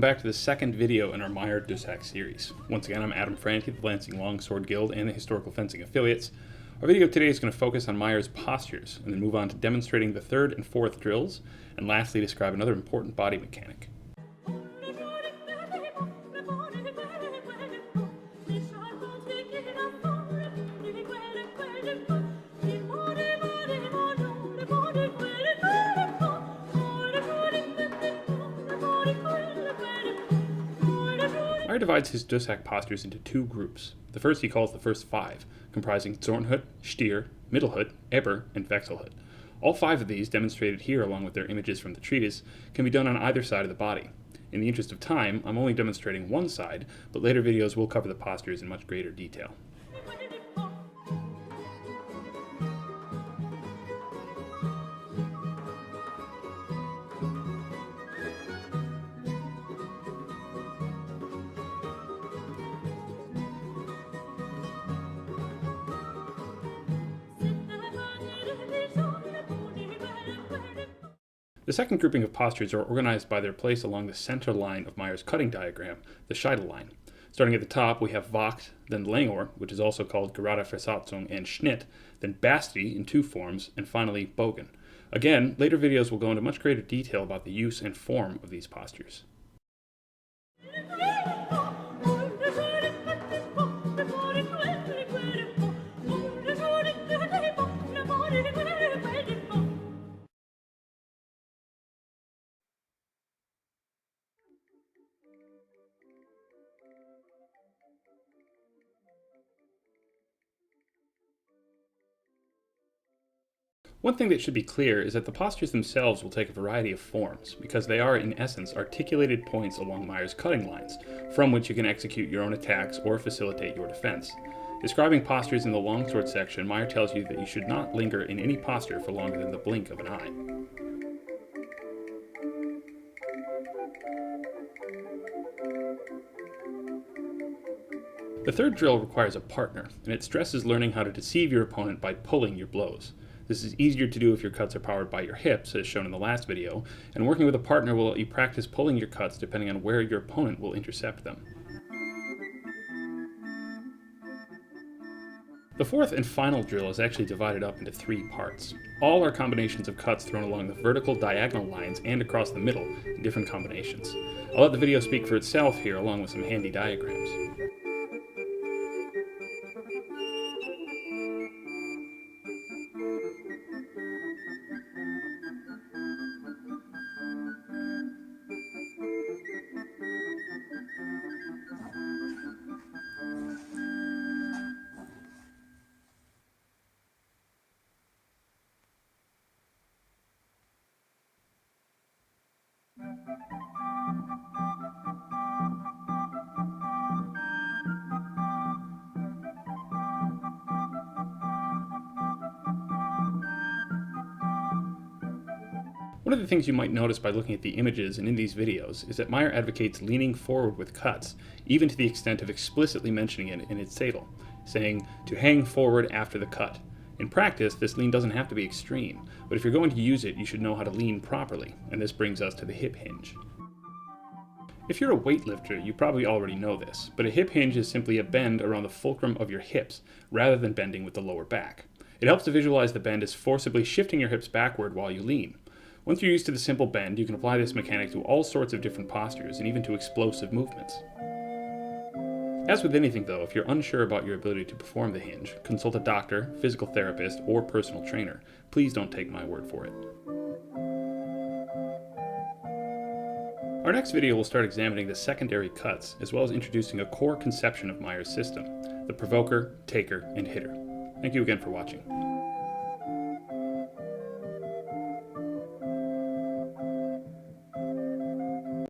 back to the second video in our Meyer Dusack series. Once again, I'm Adam Franke, the Lansing Longsword Guild and the Historical Fencing Affiliates. Our video today is going to focus on Meyer's postures, and then move on to demonstrating the third and fourth drills, and lastly describe another important body mechanic. Meyer divides his Dusack postures into two groups. The first he calls the first five, comprising Zornhut, Stier, Mittelhut, Eber, and Wechselhut. All five of these, demonstrated here along with their images from the treatise, can be done on either side of the body. In the interest of time, I'm only demonstrating one side, but later videos will cover the postures in much greater detail. The second grouping of postures are organized by their place along the center line of Meyer's cutting diagram, the Scheide line. Starting at the top, we have Wacht, then Längor, which is also called Gerade Versatzung and Schnitt, then Basti in two forms, and finally Bogen. Again, later videos will go into much greater detail about the use and form of these postures. One thing that should be clear is that the postures themselves will take a variety of forms, because they are, in essence, articulated points along Meyer's cutting lines, from which you can execute your own attacks or facilitate your defense. Describing postures in the longsword section, Meyer tells you that you should not linger in any posture for longer than the blink of an eye. The third drill requires a partner, and it stresses learning how to deceive your opponent by pulling your blows. This is easier to do if your cuts are powered by your hips, as shown in the last video, and working with a partner will let you practice pulling your cuts depending on where your opponent will intercept them. The fourth and final drill is actually divided up into three parts. All are combinations of cuts thrown along the vertical diagonal lines and across the middle in different combinations. I'll let the video speak for itself here along with some handy diagrams. One of the things you might notice by looking at the images and in these videos is that Meyer advocates leaning forward with cuts, even to the extent of explicitly mentioning it in its title, saying to hang forward after the cut. In practice, this lean doesn't have to be extreme, but if you're going to use it, you should know how to lean properly, and this brings us to the hip hinge. If you're a weightlifter, you probably already know this, but a hip hinge is simply a bend around the fulcrum of your hips, rather than bending with the lower back. It helps to visualize the bend as forcibly shifting your hips backward while you lean. Once you're used to the simple bend, you can apply this mechanic to all sorts of different postures and even to explosive movements. As with anything though, if you're unsure about your ability to perform the hinge, consult a doctor, physical therapist, or personal trainer. Please don't take my word for it. Our next video will start examining the secondary cuts, as well as introducing a core conception of Meyer's system: the provoker, taker, and hitter. Thank you again for watching.